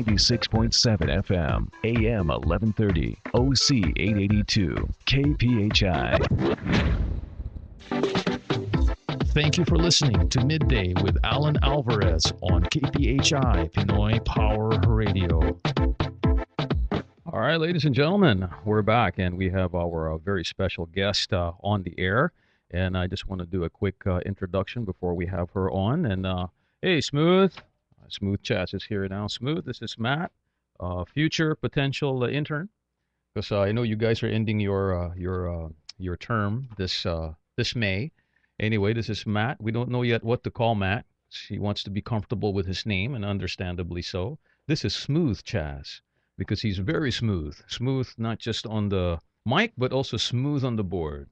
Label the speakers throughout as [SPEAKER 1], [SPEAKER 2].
[SPEAKER 1] 96.7 FM, AM 1130, OC 882, KPHI.
[SPEAKER 2] Thank you for listening to Midday with Allan Alvarez on KPHI Pinoy Power Radio. All right, ladies and gentlemen, we're back and we have our very special guest on the air. And I just want to do a quick introduction before we have her on. And hey, Smooth. Smooth Chats is here now. Smooth, this is Matt, future potential intern. Because I know you guys are ending your term this May. Anyway, this is Matt. We don't know yet what to call Matt. He wants to be comfortable with his name, and understandably so. This is Smooth Chaz, because he's very smooth. Smooth not just on the mic, but also smooth on the board.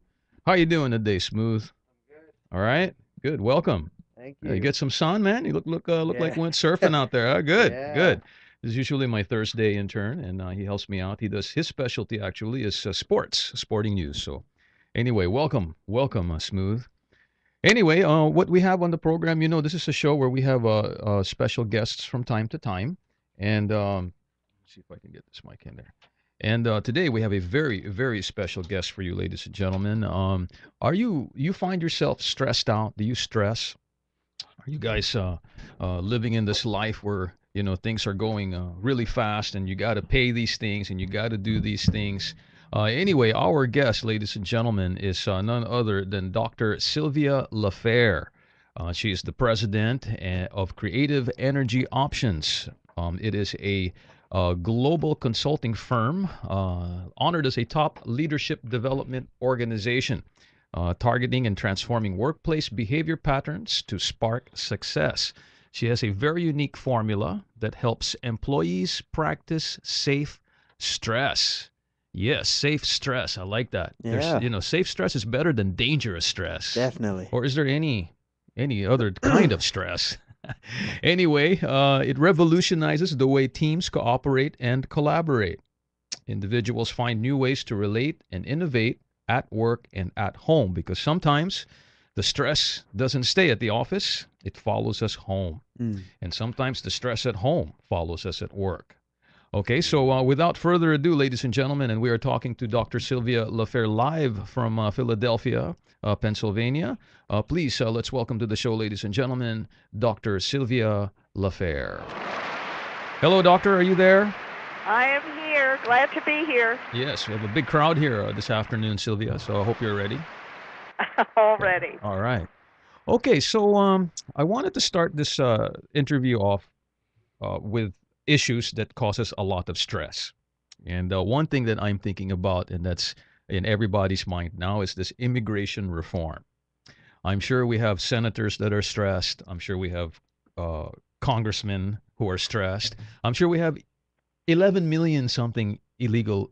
[SPEAKER 2] How you doing today, Smooth?
[SPEAKER 3] I'm good.
[SPEAKER 2] All right? Good. Welcome.
[SPEAKER 3] Thank you.
[SPEAKER 2] You get some sun, man? You look like you
[SPEAKER 3] Yeah.
[SPEAKER 2] went surfing out there. Huh? Good,
[SPEAKER 3] Yeah.
[SPEAKER 2] good. This is usually my Thursday intern, and he helps me out. His specialty actually is sporting news. So anyway, welcome, Smooth. Anyway, what we have on the program, this is a show where we have special guests from time to time. And let's see if I can get this mic in there. And today we have a very, very special guest for you, ladies and gentlemen. Are you find yourself stressed out? Do you stress? Are you guys living in this life where, things are going really fast and you got to pay these things and you got to do these things? Anyway, our guest, ladies and gentlemen, is none other than Dr. Sylvia Lafair. She is the president of Creative Energy Options. It is a global consulting firm honored as a top leadership development organization, targeting and transforming workplace behavior patterns to spark success. She has a very unique formula that helps employees practice safe stress. Yes, safe stress. I like that.
[SPEAKER 3] Yeah.
[SPEAKER 2] Safe stress is better than dangerous stress.
[SPEAKER 3] Definitely.
[SPEAKER 2] Or is there any other kind of stress? Anyway, it revolutionizes the way teams cooperate and collaborate. Individuals find new ways to relate and innovate at work and at home, because sometimes the stress doesn't stay at the office, it follows us home. And sometimes the stress at home follows us at work. Okay, so without further ado, ladies and gentlemen, and we are talking to Dr. Sylvia Lafair live from Philadelphia, Pennsylvania. Please, let's welcome to the show, ladies and gentlemen, Dr. Sylvia Lafair. Hello, doctor, are you there?
[SPEAKER 4] I am here. Glad to be here.
[SPEAKER 2] Yes, we have a big crowd here this afternoon, Sylvia, so I hope you're ready.
[SPEAKER 4] Already.
[SPEAKER 2] All right. Okay, so I wanted to start this interview off with issues that causes a lot of stress. And one thing that I'm thinking about, and that's in everybody's mind now, is this immigration reform. I'm sure we have senators that are stressed. I'm sure we have congressmen who are stressed. I'm sure we have 11 million something illegal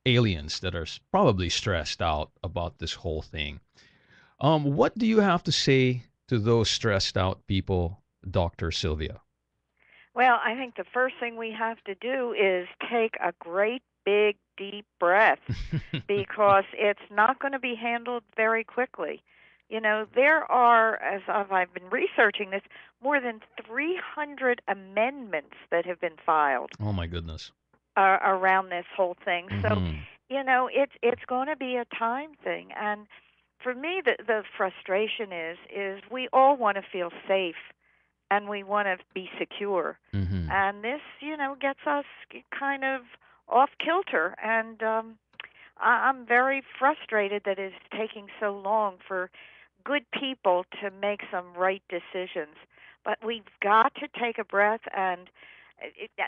[SPEAKER 2] aliens that are probably stressed out about this whole thing. What do you have to say to those stressed out people, Dr. Sylvia?
[SPEAKER 4] Well, I think the first thing we have to do is take a great big deep breath because it's not going to be handled very quickly. There are, as I've been researching this, more than 300 amendments that have been filed.
[SPEAKER 2] Oh, my goodness.
[SPEAKER 4] Around this whole thing.
[SPEAKER 2] Mm-hmm.
[SPEAKER 4] So, it's going to be a time thing. And for me, the frustration is we all want to feel safe and we want to be secure.
[SPEAKER 2] Mm-hmm.
[SPEAKER 4] And this, gets us kind of off kilter. And I'm very frustrated that it's taking so long for good people to make some right decisions. But we've got to take a breath. And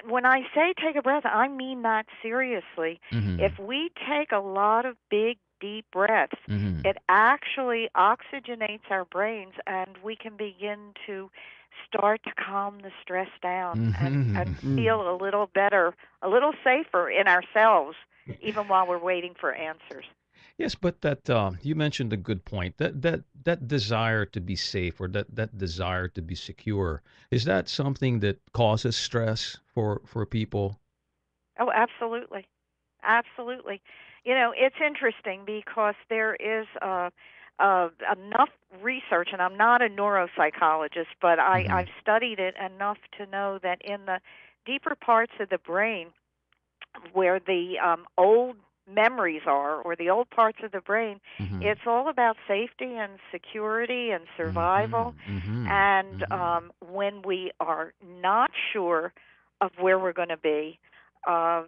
[SPEAKER 4] when I say take a breath, I mean that seriously.
[SPEAKER 2] Mm-hmm.
[SPEAKER 4] If we take a lot of big, deep breaths,
[SPEAKER 2] Mm-hmm.
[SPEAKER 4] it actually oxygenates our brains, and we can begin to start to calm the stress down and feel a little better, a little safer in ourselves, even while we're waiting for answers.
[SPEAKER 2] Yes, but that you mentioned a good point. That desire to be safe, or that desire to be secure, is that something that causes stress for people?
[SPEAKER 4] Oh, absolutely. Absolutely. It's interesting because there is enough research, and I'm not a neuropsychologist, but I've studied it enough to know that in the deeper parts of the brain where the old memories are, or the old parts of the brain.
[SPEAKER 2] Mm-hmm.
[SPEAKER 4] It's all about safety and security and survival.
[SPEAKER 2] Mm-hmm. Mm-hmm.
[SPEAKER 4] And
[SPEAKER 2] Mm-hmm.
[SPEAKER 4] when we are not sure of where we're going to be, uh,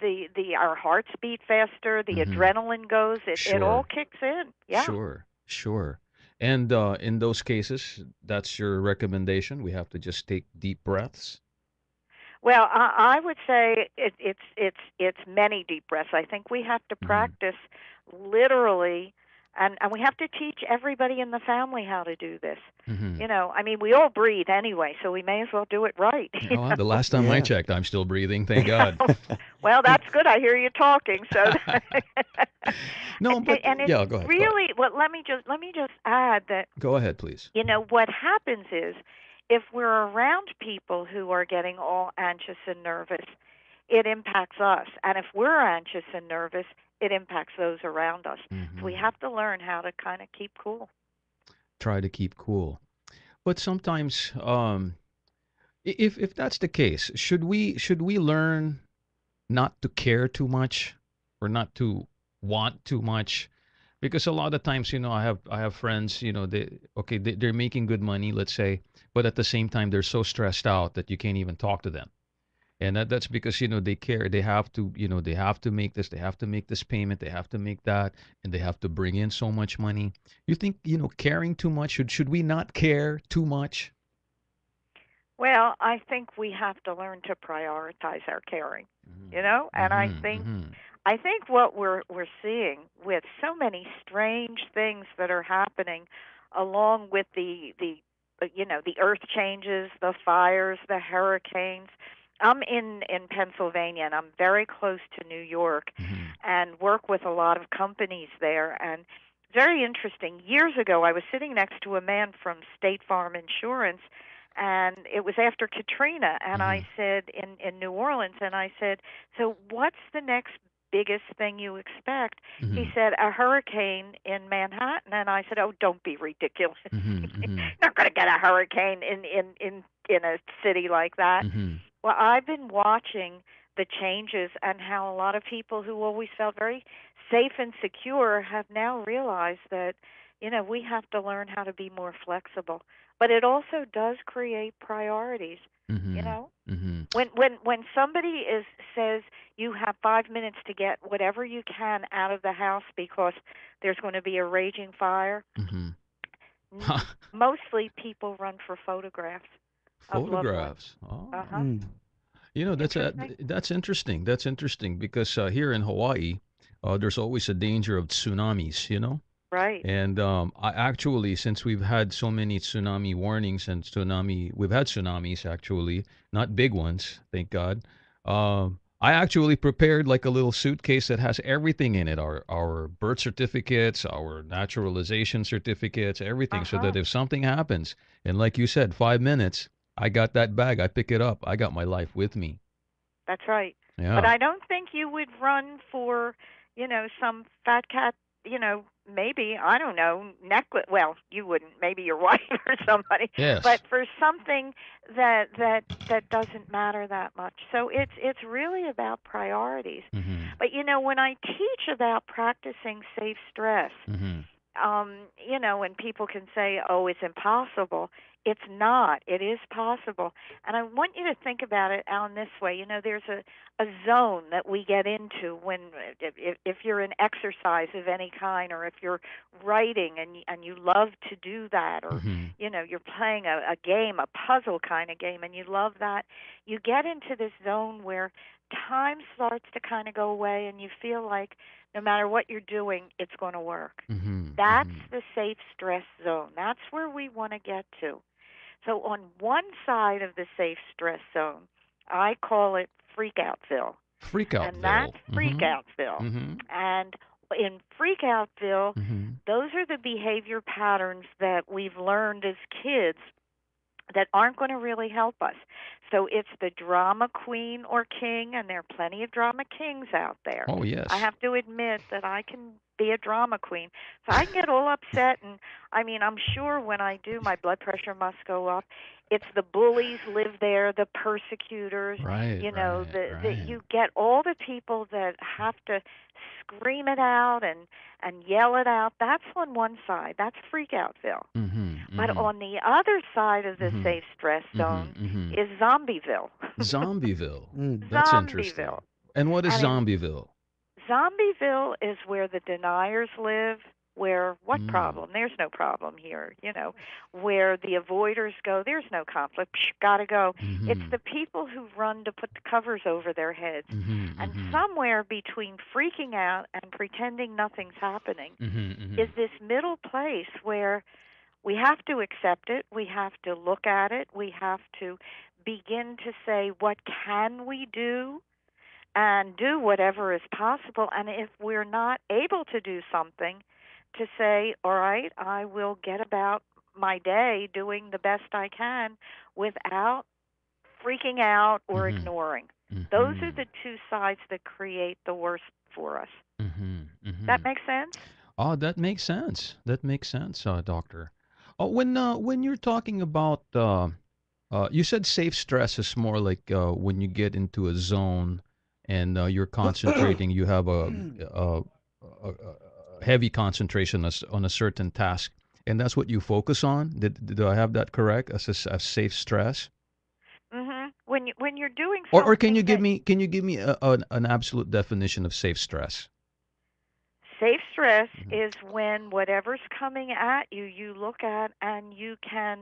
[SPEAKER 4] the our hearts beat faster, the
[SPEAKER 2] Mm-hmm.
[SPEAKER 4] adrenaline goes, it all
[SPEAKER 2] Sure.
[SPEAKER 4] kicks in. Yeah.
[SPEAKER 2] Sure. Sure. And in those cases, that's your recommendation. We have to just take deep breaths.
[SPEAKER 4] Well, I would say it's many deep breaths. I think we have to
[SPEAKER 2] Mm-hmm.
[SPEAKER 4] practice literally, and we have to teach everybody in the family how to do this.
[SPEAKER 2] Mm-hmm.
[SPEAKER 4] You know, I mean, we all breathe anyway, so we may as well do it right. You
[SPEAKER 2] Oh, the
[SPEAKER 4] know.
[SPEAKER 2] last time I
[SPEAKER 3] Yeah.
[SPEAKER 2] checked, I'm still breathing. Thank God.
[SPEAKER 4] Well, that's good. I hear you talking. So,
[SPEAKER 2] No, but
[SPEAKER 4] and it's
[SPEAKER 2] yeah, go ahead. Go ahead.
[SPEAKER 4] really well. Let me just add that
[SPEAKER 2] Go ahead, please.
[SPEAKER 4] what happens is if we're around people who are getting all anxious and nervous, it impacts us. And if we're anxious and nervous, it impacts those around us. So we
[SPEAKER 2] Mm-hmm.
[SPEAKER 4] have to learn how to kind of keep cool.
[SPEAKER 2] Try to keep cool. But sometimes, if that's the case, should we learn not to care too much or not to want too much? Because a lot of times, I have friends, they're making good money, let's say, but at the same time they're so stressed out that you can't even talk to them. And that's because they care. They have to make this, they have to make this payment, they have to make that, and they have to bring in so much money. You think, caring too much, should we not care too much?
[SPEAKER 4] Well, I think we have to learn to prioritize our caring, and I
[SPEAKER 2] Mm-hmm.
[SPEAKER 4] think
[SPEAKER 2] Mm-hmm.
[SPEAKER 4] I think what we're seeing with so many strange things that are happening along with the earth changes, the fires, the hurricanes. I'm in Pennsylvania and I'm very close to New York
[SPEAKER 2] Mm-hmm.
[SPEAKER 4] and work with a lot of companies there, and very interesting. Years ago I was sitting next to a man from State Farm Insurance, and it was after Katrina, and
[SPEAKER 2] Mm-hmm.
[SPEAKER 4] I said in New Orleans, and I said, "So what's the next biggest thing you expect?" He
[SPEAKER 2] Mm-hmm.
[SPEAKER 4] said, "A hurricane in Manhattan." And I said, "Oh, don't be ridiculous.
[SPEAKER 2] Mm-hmm.
[SPEAKER 4] You're
[SPEAKER 2] Mm-hmm.
[SPEAKER 4] not going to get a hurricane in a city like that."
[SPEAKER 2] Mm-hmm.
[SPEAKER 4] Well, I've been watching the changes and how a lot of people who always felt very safe and secure have now realized that, we have to learn how to be more flexible. But it also does create priorities, you
[SPEAKER 2] Mm-hmm.
[SPEAKER 4] know?
[SPEAKER 2] Mm-hmm.
[SPEAKER 4] When somebody says you have 5 minutes to get whatever you can out of the house because there's going to be a raging fire,
[SPEAKER 2] Mm-hmm.
[SPEAKER 4] mostly people run for photographs of loved ones.
[SPEAKER 2] Photographs. Oh.
[SPEAKER 4] Uh-huh.
[SPEAKER 3] Mm.
[SPEAKER 4] Interesting.
[SPEAKER 2] That's interesting. That's interesting because here in Hawaii, there's always a danger of tsunamis.
[SPEAKER 4] Right.
[SPEAKER 2] And I actually, since we've had so many tsunami warnings and we've had tsunamis actually, not big ones, thank God. I actually prepared like a little suitcase that has everything in it, our birth certificates, our naturalization certificates, everything, so
[SPEAKER 4] Uh-huh.
[SPEAKER 2] that if something happens, and like you said, 5 minutes, I got that bag, I pick it up, I got my life with me.
[SPEAKER 4] That's right. But
[SPEAKER 2] Yeah.
[SPEAKER 4] I don't think you would run for, some fat cat, maybe, I don't know, necklace. Well, you wouldn't, maybe your wife or somebody, but
[SPEAKER 2] Yes.
[SPEAKER 4] for something that doesn't matter that much. So it's really about priorities.
[SPEAKER 2] Mm-hmm.
[SPEAKER 4] But when I teach about practicing safe stress,
[SPEAKER 2] Mm-hmm.
[SPEAKER 4] when people can say, "Oh, it's impossible," it's not. It is possible. And I want you to think about it, Alan, this way. There's a zone that we get into when, if you're in exercise of any kind, or if you're writing and you love to do that, or
[SPEAKER 2] Mm-hmm.
[SPEAKER 4] you're playing a game, a puzzle kind of game, and you love that, you get into this zone where time starts to kind of go away, and you feel like no matter what you're doing, it's going to work.
[SPEAKER 2] Mm-hmm.
[SPEAKER 4] That's
[SPEAKER 2] Mm-hmm.
[SPEAKER 4] the safe stress zone. That's where we want to get to. So on one side of the safe stress zone, I call it freakoutville, and that's
[SPEAKER 2] Freakoutville. Mm-hmm.
[SPEAKER 4] freakoutville.
[SPEAKER 2] Mm-hmm.
[SPEAKER 4] And in freakoutville,
[SPEAKER 2] Mm-hmm.
[SPEAKER 4] those are the behavior patterns that we've learned as kids that aren't going to really help us. So it's the drama queen or king, and there are plenty of drama kings out there.
[SPEAKER 2] Oh
[SPEAKER 4] I
[SPEAKER 2] yes.
[SPEAKER 4] have to admit that I can be a drama queen. So I can get all upset, and I mean, I'm sure when I do, my blood pressure must go up. it's the bullies live there, the persecutors,
[SPEAKER 2] Right, right, right.
[SPEAKER 4] you get all the people that have to scream it out and yell it out. That's on one side. That's Freakoutville.
[SPEAKER 2] Mm-hmm.
[SPEAKER 4] But
[SPEAKER 2] Mm-hmm.
[SPEAKER 4] on the other side of the
[SPEAKER 2] Mm-hmm.
[SPEAKER 4] safe stress zone
[SPEAKER 2] Mm-hmm. Mm-hmm.
[SPEAKER 4] is Zombieville.
[SPEAKER 2] Zombieville. That's interesting.
[SPEAKER 4] Zombieville.
[SPEAKER 2] And what is
[SPEAKER 4] And in
[SPEAKER 2] Zombieville?
[SPEAKER 4] Zombieville is where the deniers live, where what
[SPEAKER 2] Mm.
[SPEAKER 4] problem? There's no problem here, where the avoiders go, there's no conflict. Psh, gotta go. It's
[SPEAKER 2] Mm-hmm.
[SPEAKER 4] the people who run to put the covers over their heads.
[SPEAKER 2] Mm-hmm.
[SPEAKER 4] And
[SPEAKER 2] Mm-hmm.
[SPEAKER 4] somewhere between freaking out and pretending nothing's happening
[SPEAKER 2] Mm-hmm. Mm-hmm.
[SPEAKER 4] is this middle place where we have to accept it, we have to look at it, we have to begin to say, what can we do? And do whatever is possible. And if we're not able to do something, to say, all right, I will get about my day doing the best I can without freaking out or
[SPEAKER 2] Mm-hmm.
[SPEAKER 4] ignoring. Those
[SPEAKER 2] Mm-hmm.
[SPEAKER 4] are the two sides that create the worst for us.
[SPEAKER 2] Mm-hmm. Mm-hmm.
[SPEAKER 4] That makes sense?
[SPEAKER 2] Oh, that makes sense. That makes sense, doctor. Oh, when you're talking about you said safe stress is more like when you get into a zone and you're concentrating. You have a heavy concentration on a certain task, and that's what you focus on. Do I have that correct? As safe stress,
[SPEAKER 4] When you're doing
[SPEAKER 2] or can you
[SPEAKER 4] something
[SPEAKER 2] give
[SPEAKER 4] that
[SPEAKER 2] me an absolute definition of safe stress?
[SPEAKER 4] safe stress
[SPEAKER 2] Mm-hmm.
[SPEAKER 4] is when whatever's coming at you, you look at and you can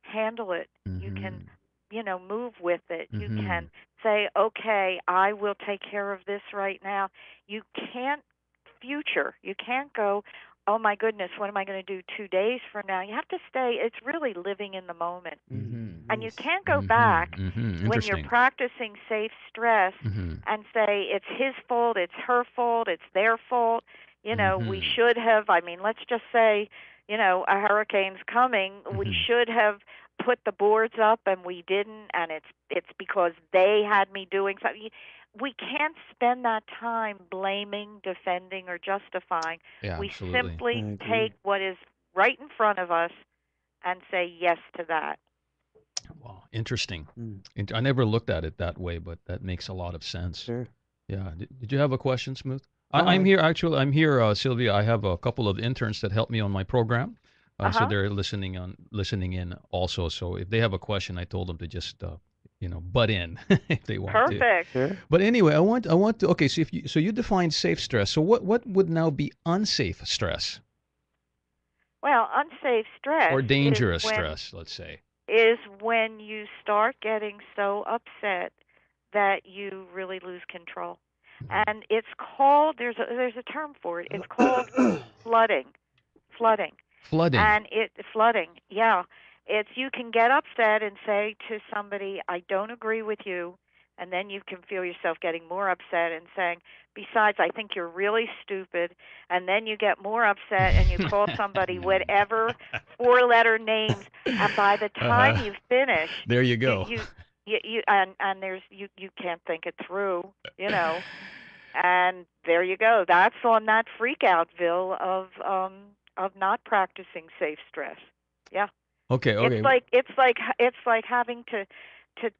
[SPEAKER 4] handle it. You can,
[SPEAKER 2] Mm-hmm.
[SPEAKER 4] move with it. You
[SPEAKER 2] Mm-hmm.
[SPEAKER 4] can say, okay, I will take care of this right now. You can't future. You can't go, oh my goodness, what am I going to do 2 days from now? You have to stay, it's really living in the moment. And you
[SPEAKER 3] Nice.
[SPEAKER 4] can't go back
[SPEAKER 2] Mm-hmm. Mm-hmm.
[SPEAKER 4] when you're
[SPEAKER 2] Interesting.
[SPEAKER 4] practicing safe stress
[SPEAKER 2] Mm-hmm.
[SPEAKER 4] and say it's his fault, it's her fault, it's their fault. We
[SPEAKER 2] Mm-hmm.
[SPEAKER 4] should have, let's just say, a hurricane's coming. We
[SPEAKER 2] Mm-hmm.
[SPEAKER 4] should have put the boards up and we didn't, and it's because they had me doing something. We can't spend that time blaming, defending, or justifying.
[SPEAKER 2] Yeah,
[SPEAKER 4] We
[SPEAKER 2] absolutely.
[SPEAKER 3] I
[SPEAKER 4] simply
[SPEAKER 3] agree.
[SPEAKER 4] take what is right in front of us and say yes to that.
[SPEAKER 2] Wow, interesting.
[SPEAKER 3] Mm,
[SPEAKER 2] I never looked at it that way, but that makes a lot of sense.
[SPEAKER 3] sure.
[SPEAKER 2] Yeah. Did you have a question, Smooth? I'm
[SPEAKER 3] Uh,
[SPEAKER 2] here, actually. I'm here, Sylvia. I have a couple of interns that help me on my program. So
[SPEAKER 4] Uh-huh.
[SPEAKER 2] they're listening in also. So if they have a question, I told them to just, butt in if they want to.
[SPEAKER 4] Perfect.
[SPEAKER 3] sure.
[SPEAKER 2] But anyway, I want to, okay, so you define safe stress. So what would now be unsafe stress
[SPEAKER 4] Well, unsafe stress
[SPEAKER 2] or dangerous stress, let's say?
[SPEAKER 4] is when you start getting so upset that you really lose control.
[SPEAKER 2] Mhm.
[SPEAKER 4] And it's called there's a term for it. It's called flooding. Flooding.
[SPEAKER 2] Flooding.
[SPEAKER 4] And it flooding. Yeah. It's you can get upset and say to somebody, "I don't agree with you." And then you can feel yourself getting more upset and saying, "Besides, I think you're really stupid." And then you get more upset and you call somebody whatever four-letter names, and by the time
[SPEAKER 2] Uh-huh.
[SPEAKER 4] you finish,
[SPEAKER 2] There you
[SPEAKER 4] you
[SPEAKER 2] go.
[SPEAKER 4] you and there's you can't think it through, and there you go. That's on that freakoutville of not practicing safe stress. Yeah.
[SPEAKER 2] Okay,
[SPEAKER 4] It's
[SPEAKER 2] okay.
[SPEAKER 4] like having to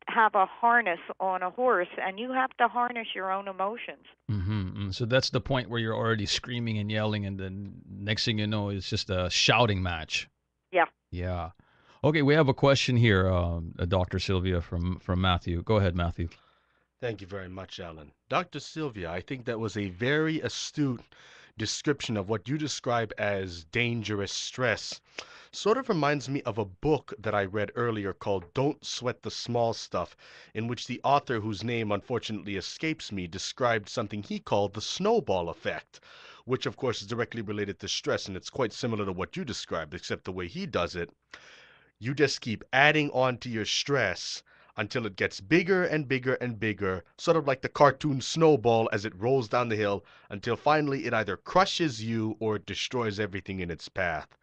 [SPEAKER 4] have a harness on a horse, and you have to harness your own emotions.
[SPEAKER 2] Mm-hmm. So that's the point where you're already screaming and yelling, and then next thing you know, it's just a shouting match.
[SPEAKER 4] Yeah.
[SPEAKER 2] Yeah. Okay, we have a question here, Dr. Sylvia from Matthew. Go ahead, Matthew.
[SPEAKER 5] Thank you very much, Allan. Dr. Sylvia, I think that was a very astute description of what you describe as dangerous stress. Sort of reminds me of a book that I read earlier called Don't Sweat the Small Stuff, in which the author, whose name unfortunately escapes me, described something he called the snowball effect, which of course is directly related to stress, and it's quite similar to what you described, except the way he does it, you just keep adding on to your stress until it gets bigger and bigger and bigger, sort of like the cartoon snowball as it rolls down the hill, until finally it either crushes you or it destroys everything in its path.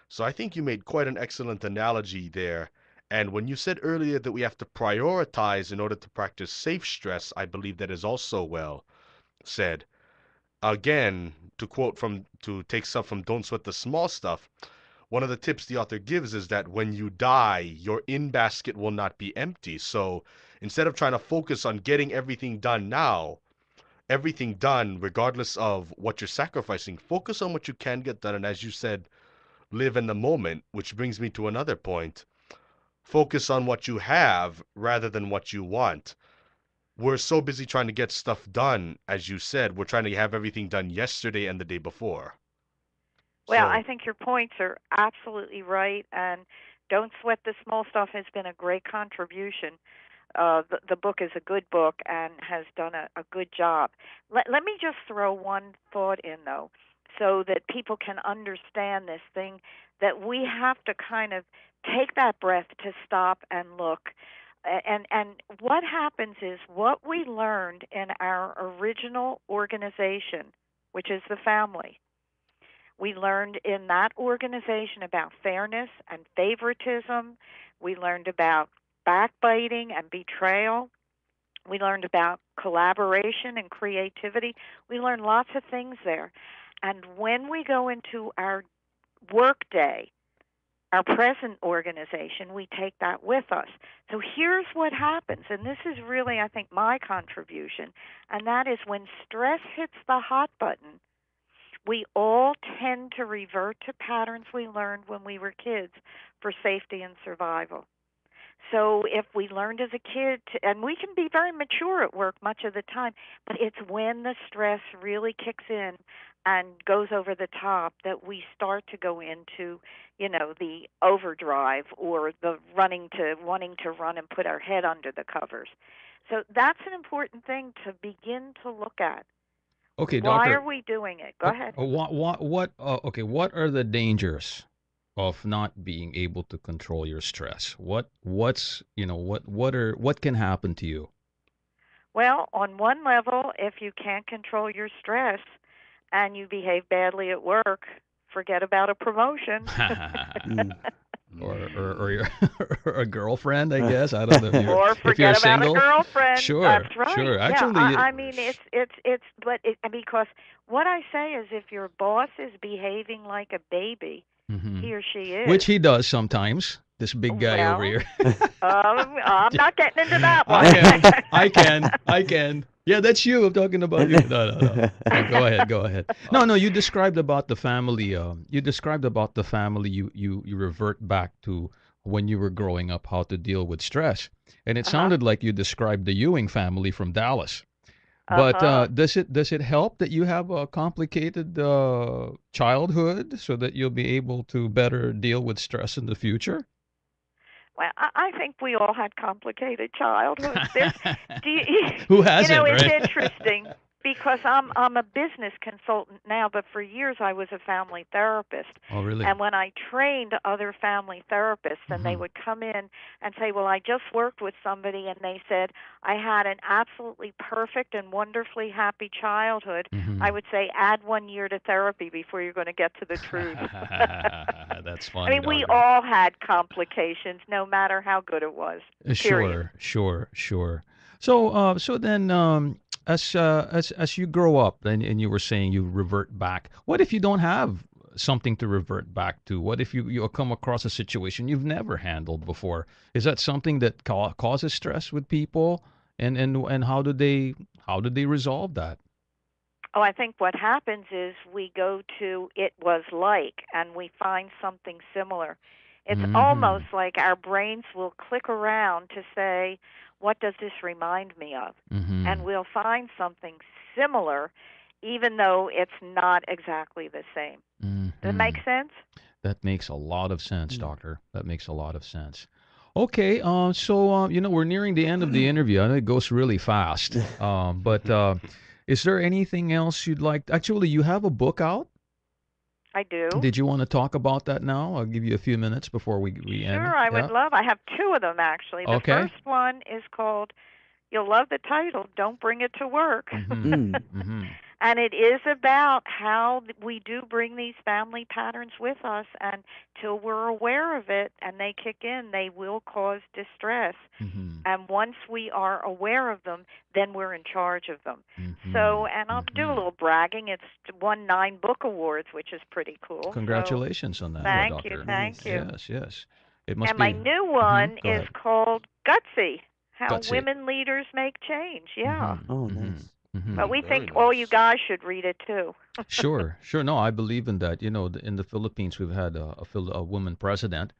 [SPEAKER 5] So I think you made quite an excellent analogy there. And when you said earlier that we have to prioritize in order to practice safe stress, I believe that is also well said. Again, to take stuff from Don't Sweat the Small Stuff, one of the tips the author gives is that when you die, your in basket will not be empty. So instead of trying to focus on getting everything done now, everything done regardless of what you're sacrificing, focus on what you can get done. And as you said, live in the moment, which brings me to another point. Focus on what you have rather than what you want. We're so busy trying to get stuff done, as you said, we're trying to have everything done yesterday and the day before.
[SPEAKER 4] Well,
[SPEAKER 5] So,
[SPEAKER 4] I think your points are absolutely right, and Don't Sweat the Small Stuff has been a great contribution. The book is a good book and has done a good job. Let me just throw one thought in, though, so that people can understand this thing, that we have to kind of take that breath to stop and look. And what happens is what we learned in our original organization, which is the family. We learned in that organization about fairness and favoritism. We learned about backbiting and betrayal. We learned about collaboration and creativity. We learned lots of things there. And when we go into our work day, our present organization, we take that with us. So here's what happens, and this is really, I think, my contribution, and that is when stress hits the hot button, we all tend to revert to patterns we learned when we were kids for safety and survival. So if we learned as a kid, and we can be very mature at work much of the time, but it's when the stress really kicks in and goes over the top that we start to go into, the overdrive or the wanting to run and put our head under the covers. So that's an important thing to begin to look at.
[SPEAKER 2] Okay,
[SPEAKER 4] Why
[SPEAKER 2] doctor.
[SPEAKER 4] are we doing it? Go ahead.
[SPEAKER 2] What are the dangers of not being able to control your stress? What can happen to you?
[SPEAKER 4] Well, on one level, if you can't control your stress and you behave badly at work, forget about a promotion.
[SPEAKER 3] Mm.
[SPEAKER 2] Or your or a girlfriend, I guess. I don't know
[SPEAKER 4] Or
[SPEAKER 2] if you're
[SPEAKER 4] forget about a
[SPEAKER 2] single.
[SPEAKER 4] girlfriend.
[SPEAKER 2] Sure,
[SPEAKER 4] That's right.
[SPEAKER 2] sure.
[SPEAKER 4] Yeah,
[SPEAKER 2] Actually,
[SPEAKER 4] I mean, because what I say is, if your boss is behaving like a baby,
[SPEAKER 2] mhm.
[SPEAKER 4] he or she is.
[SPEAKER 2] Which he does sometimes. This big guy over
[SPEAKER 4] Well,
[SPEAKER 2] here.
[SPEAKER 4] I'm not getting into that one.
[SPEAKER 2] I can. Yeah, that's you. I'm talking about you. No. No, go ahead. No. You described about the family. You described about the family. You revert back to when you were growing up, how to deal with stress, and it
[SPEAKER 4] Uh-huh.
[SPEAKER 2] sounded like you described the Ewing family from Dallas. But
[SPEAKER 4] Uh-huh.
[SPEAKER 2] does it help that you have a complicated childhood so that you'll be able to better deal with stress in the future?
[SPEAKER 4] Well, I think we all had complicated childhoods. Do you,
[SPEAKER 2] Who hasn't,
[SPEAKER 4] it's
[SPEAKER 2] right?
[SPEAKER 4] interesting because I'm a business consultant now, but for years I was a family therapist.
[SPEAKER 2] Oh, really?
[SPEAKER 4] And when I trained other family therapists, and they
[SPEAKER 2] Mhm.
[SPEAKER 4] would come in and say, "Well, I just worked with somebody, and they said I had an absolutely perfect and wonderfully happy childhood," I
[SPEAKER 2] Mhm.
[SPEAKER 4] would say, "Add 1 year to therapy before you're going to get to the truth."
[SPEAKER 2] That's
[SPEAKER 4] I
[SPEAKER 2] funny,
[SPEAKER 4] mean, we
[SPEAKER 2] doctor.
[SPEAKER 4] all had complications, no matter how good it was. Period.
[SPEAKER 2] Sure. So then, as you grow up, and you were saying you revert back. What if you don't have something to revert back to? What if you come across a situation you've never handled before? Is that something that causes stress with people? And how do they resolve that?
[SPEAKER 4] Oh, I think what happens is we go to "it was like" and we find something similar. It's
[SPEAKER 2] Mm-hmm.
[SPEAKER 4] almost like our brains will click around to say, "What does this remind me of?"
[SPEAKER 2] Mm-hmm.
[SPEAKER 4] And we'll find something similar, even though it's not exactly the same. Does it
[SPEAKER 2] Mm-hmm.
[SPEAKER 4] make sense?
[SPEAKER 2] That makes a lot of sense,
[SPEAKER 3] Mm.
[SPEAKER 2] doctor. That makes a lot of sense. Okay, so we're nearing the end of the interview. I know it goes really fast. But is there anything else you'd like? Actually, you have a book out.
[SPEAKER 4] I do.
[SPEAKER 2] Did you want to talk about that now? I'll give you a few minutes before we end.
[SPEAKER 4] Sure, I would
[SPEAKER 2] Yeah.
[SPEAKER 4] love. I have two of them actually. The
[SPEAKER 2] Okay.
[SPEAKER 4] first one is called, you'll love the title, "Don't Bring It to Work."
[SPEAKER 2] Mm-hmm.
[SPEAKER 3] Mm.
[SPEAKER 2] Mm-hmm.
[SPEAKER 4] And it is about how we do bring these family patterns with us, and till we're aware of it and they kick in, they will cause distress.
[SPEAKER 2] Mm-hmm.
[SPEAKER 4] And once we are aware of them, then we're in charge of them.
[SPEAKER 2] Mm-hmm.
[SPEAKER 4] So, and I'll do a little bragging. It's won 9 book awards, which is pretty cool. So,
[SPEAKER 2] Congratulations on that,
[SPEAKER 4] thank you,
[SPEAKER 2] Doctor.
[SPEAKER 4] thank you.
[SPEAKER 2] Yes, yes. It must
[SPEAKER 4] And my
[SPEAKER 2] be.
[SPEAKER 4] new
[SPEAKER 2] Mm-hmm.
[SPEAKER 4] one
[SPEAKER 2] Go
[SPEAKER 4] is
[SPEAKER 2] ahead.
[SPEAKER 4] called Gutsy: How
[SPEAKER 2] Gutsy.
[SPEAKER 4] Women Leaders Make Change. Yeah.
[SPEAKER 2] Mm-hmm.
[SPEAKER 3] Oh,
[SPEAKER 2] Mm-hmm.
[SPEAKER 3] nice.
[SPEAKER 2] Mm-hmm.
[SPEAKER 4] But we
[SPEAKER 5] Very
[SPEAKER 4] think all you
[SPEAKER 5] nice.
[SPEAKER 4] guys should read it too.
[SPEAKER 2] Sure, sure. No, I believe in that. In the Philippines, we've had a woman president,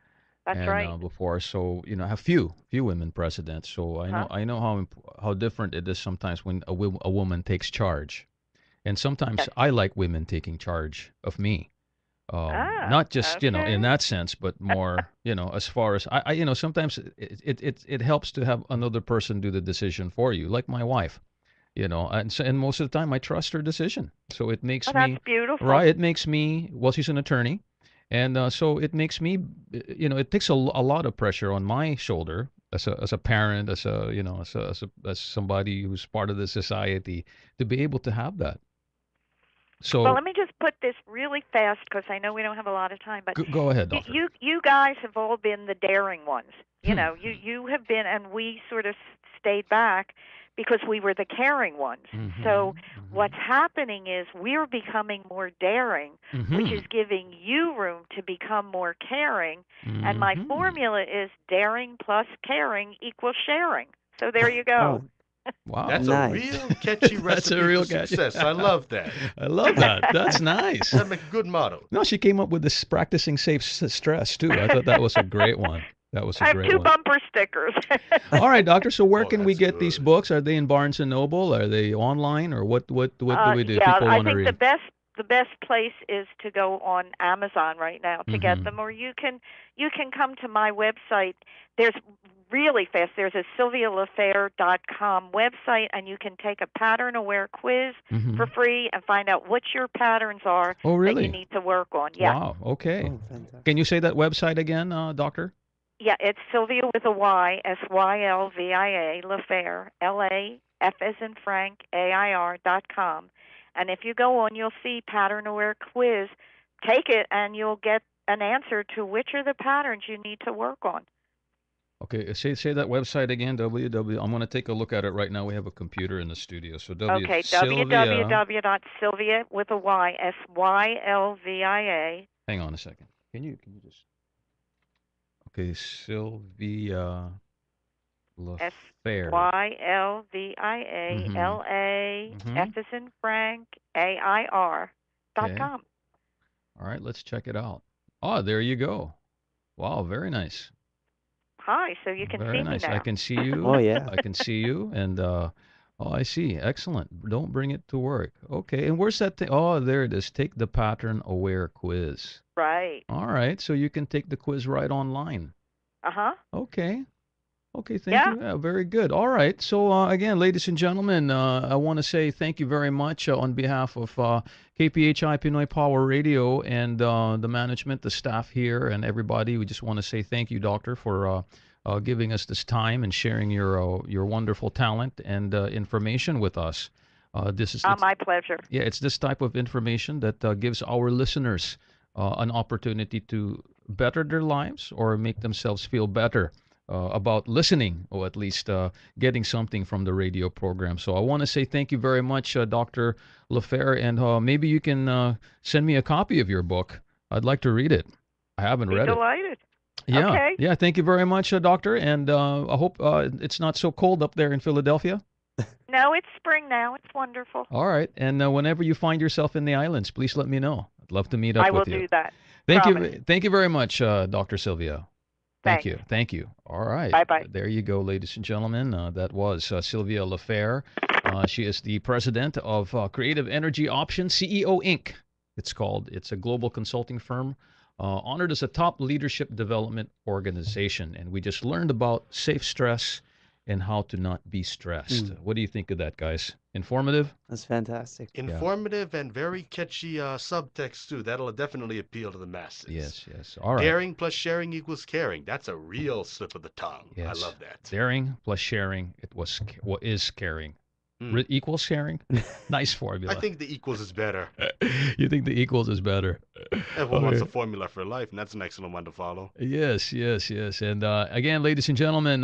[SPEAKER 4] That's
[SPEAKER 2] and
[SPEAKER 4] right.
[SPEAKER 2] before, so I have few women presidents. So
[SPEAKER 4] Uh-huh.
[SPEAKER 2] I know how different it is sometimes when a woman takes charge, and sometimes
[SPEAKER 4] Yes.
[SPEAKER 2] I like women taking charge of me.
[SPEAKER 4] Ah,
[SPEAKER 2] Not just in
[SPEAKER 4] okay.
[SPEAKER 2] that sense, but more as far as sometimes it helps to have another person do the decision for you, like my wife. And most of the time I trust her decision. So it
[SPEAKER 4] Oh,
[SPEAKER 2] makes
[SPEAKER 4] that's
[SPEAKER 2] me,
[SPEAKER 4] beautiful.
[SPEAKER 2] right, it makes me, well, she's an attorney. And so it makes me, it takes a lot of pressure on my shoulder as a parent, as somebody who's part of the society to be able to have that.
[SPEAKER 4] Well,
[SPEAKER 2] So
[SPEAKER 4] let me just put this really fast because I know we don't have a lot of time. But
[SPEAKER 2] go ahead,
[SPEAKER 4] you,
[SPEAKER 2] doctor.
[SPEAKER 4] you, you guys have all been the daring ones. You
[SPEAKER 2] Hmm.
[SPEAKER 4] know, you have been, and we sort of stayed back because we were the caring ones. So
[SPEAKER 2] Mm-hmm.
[SPEAKER 4] what's happening is we're becoming more daring, which is
[SPEAKER 2] Mm-hmm.
[SPEAKER 4] giving you room to become more caring. And my
[SPEAKER 2] Mm-hmm.
[SPEAKER 4] formula is daring plus caring equals sharing. So there you go.
[SPEAKER 3] Oh,
[SPEAKER 2] Wow.
[SPEAKER 5] That's a
[SPEAKER 3] nice.
[SPEAKER 5] real catchy
[SPEAKER 2] That's a
[SPEAKER 5] recipe for
[SPEAKER 2] real catch.
[SPEAKER 5] success. I love that.
[SPEAKER 2] I love that. That's nice.
[SPEAKER 5] That make a good motto.
[SPEAKER 2] No, she came up with this practicing safe stress too. I thought that was a great one. That was a
[SPEAKER 4] I have
[SPEAKER 2] great
[SPEAKER 4] 2
[SPEAKER 2] one.
[SPEAKER 4] bumper stickers.
[SPEAKER 2] All right, doctor. So where
[SPEAKER 5] Oh,
[SPEAKER 2] can we
[SPEAKER 5] that's
[SPEAKER 2] get these
[SPEAKER 5] good.
[SPEAKER 2] books? Are they in Barnes and Noble? Are they online, or what do we do?
[SPEAKER 4] Yeah,
[SPEAKER 2] People
[SPEAKER 4] I
[SPEAKER 2] want to
[SPEAKER 4] think
[SPEAKER 2] read.
[SPEAKER 4] the best place is to go on Amazon right now to get
[SPEAKER 2] Mm-hmm.
[SPEAKER 4] them, or you can come to my website. There's really fast. There's a SylviaLafair.com website, and you can take a pattern aware quiz
[SPEAKER 2] Mm-hmm.
[SPEAKER 4] for free and find out what your patterns are
[SPEAKER 2] Oh,
[SPEAKER 4] that you
[SPEAKER 2] really?
[SPEAKER 4] need to work on. Yeah,
[SPEAKER 2] Wow. Okay.
[SPEAKER 3] Oh,
[SPEAKER 2] Can
[SPEAKER 3] fantastic.
[SPEAKER 2] you say that website again, doctor?
[SPEAKER 4] yeah. It's Sylvia with a Y, Sylvia Lafair, Laf as in Frank, AIR.com. And if you go on, you'll see pattern aware quiz. Take it, and you'll get an answer to which are the patterns you need to work on.
[SPEAKER 2] Okay. Say that website again. I'm going to take a look at it right now. We have a computer in the studio. So
[SPEAKER 4] Okay,
[SPEAKER 2] Sylvia.
[SPEAKER 4] www.sylvia with a Y, Sylvia.
[SPEAKER 2] Hang on a second. Can you just Okay, Sylvia Lafair.
[SPEAKER 4] Sylvia,
[SPEAKER 2] Mm-hmm.
[SPEAKER 4] Laf
[SPEAKER 2] Mm-hmm.
[SPEAKER 4] as in Frank,
[SPEAKER 2] Okay.
[SPEAKER 4] AIR.com.
[SPEAKER 2] All right, let's check it out. Oh, there you go. Wow, very nice.
[SPEAKER 4] Hi, so you can
[SPEAKER 2] Very
[SPEAKER 4] see me
[SPEAKER 2] nice. I
[SPEAKER 4] now.
[SPEAKER 2] can see
[SPEAKER 3] Oh,
[SPEAKER 2] you.
[SPEAKER 3] yeah.
[SPEAKER 2] I can see you. And oh, I see. Excellent. Don't bring it to work. Okay. And where's that thing? Oh, there it is. Take the pattern aware quiz.
[SPEAKER 4] Right.
[SPEAKER 2] All right. So you can take the quiz right online.
[SPEAKER 4] Uh-huh.
[SPEAKER 2] Okay. Okay, thank
[SPEAKER 4] Yeah.
[SPEAKER 2] you. Very good. All right. So, again, ladies and gentlemen, I want to say thank you very much on behalf of KPHI Pinoy Power Radio and the management, the staff here, and everybody. We just want to say thank you, Doctor, for giving us this time and sharing your wonderful talent and information with us. This is it's
[SPEAKER 4] My pleasure.
[SPEAKER 2] Yeah, it's this type of information that gives our listeners an opportunity to better their lives or make themselves feel better about listening or at least getting something from the radio program. So I want to say thank you very much, Dr. Lafair, and maybe you can send me a copy of your book. I'd like to read it. I haven't
[SPEAKER 4] Be
[SPEAKER 2] read it.
[SPEAKER 4] delighted.
[SPEAKER 2] Yeah,
[SPEAKER 4] Okay.
[SPEAKER 2] yeah. Thank you very much, Doctor, and I hope it's not so cold up there in Philadelphia.
[SPEAKER 4] No, it's spring now. It's wonderful.
[SPEAKER 2] All right, and whenever you find yourself in the islands, please let me know. I'd love to meet
[SPEAKER 4] I
[SPEAKER 2] up
[SPEAKER 4] will
[SPEAKER 2] with you.
[SPEAKER 4] do that.
[SPEAKER 2] Thank
[SPEAKER 4] Promise.
[SPEAKER 2] you. Thank you very much, Dr. Sylvia. Thank
[SPEAKER 4] Thanks.
[SPEAKER 2] you. Thank you. All right.
[SPEAKER 4] Bye-bye.
[SPEAKER 2] There you go, ladies and gentlemen. That was Sylvia Lafair. She is the president of Creative Energy Options, CEO Inc. It's called. It's a global consulting firm honored as a top leadership development organization. And we just learned about safe stress and how to not be stressed.
[SPEAKER 3] Mm,
[SPEAKER 2] What do you think of that, guys? Informative?
[SPEAKER 3] that's fantastic.
[SPEAKER 2] Yeah.
[SPEAKER 5] Informative and very catchy subtext too. That'll definitely appeal to the masses.
[SPEAKER 2] Yes, yes. All right.
[SPEAKER 5] Daring plus sharing equals caring. That's a real slip of the tongue. I
[SPEAKER 2] Yes.
[SPEAKER 5] love that.
[SPEAKER 2] Daring plus sharing, what is caring. Equal sharing? Nice
[SPEAKER 5] I
[SPEAKER 2] formula.
[SPEAKER 5] think the equals is better.
[SPEAKER 2] You think the equals is better?
[SPEAKER 5] Everyone wants a
[SPEAKER 2] Okay.
[SPEAKER 5] formula for life, and that's an excellent one to follow.
[SPEAKER 2] Yes, yes, yes. And again, ladies and gentlemen,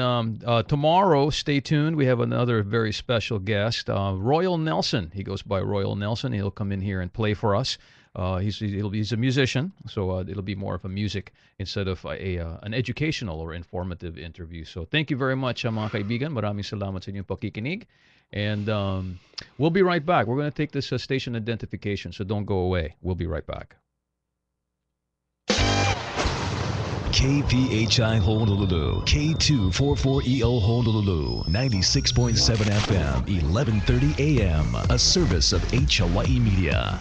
[SPEAKER 2] tomorrow, stay tuned. We have another very special guest, Royal Nelson. He goes by Royal Nelson. He'll come in here and play for us. He's a musician, so it'll be more of a music instead of an educational or informative interview. So thank you very much, mga kaibigan. Maraming salamat sa inyong pakikinig. And we'll be right back. We're going to take this station identification, so don't go away. We'll be right back.
[SPEAKER 1] KPHI Honolulu, K244EO Honolulu, 96.7 FM, 11:30 AM, a service of H Hawaii Media.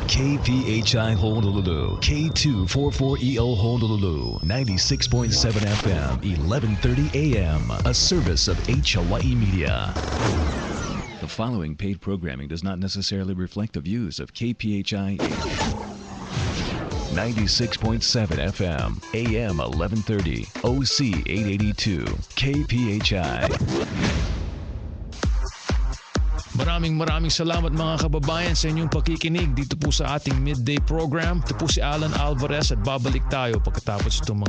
[SPEAKER 1] KPHI Honolulu, K244EO Honolulu, 96.7 FM, 11:30 AM, a service of H Hawaii Media. The following paid programming does not necessarily reflect the views of KPHI 96.7 FM, AM 1130, OC 882, KPHI.
[SPEAKER 2] Maraming salamat mga kababayan sa inyong pakikinig dito po sa ating midday program. Ito po si Allan Alvarez at babalik tayo pagkatapos itong mga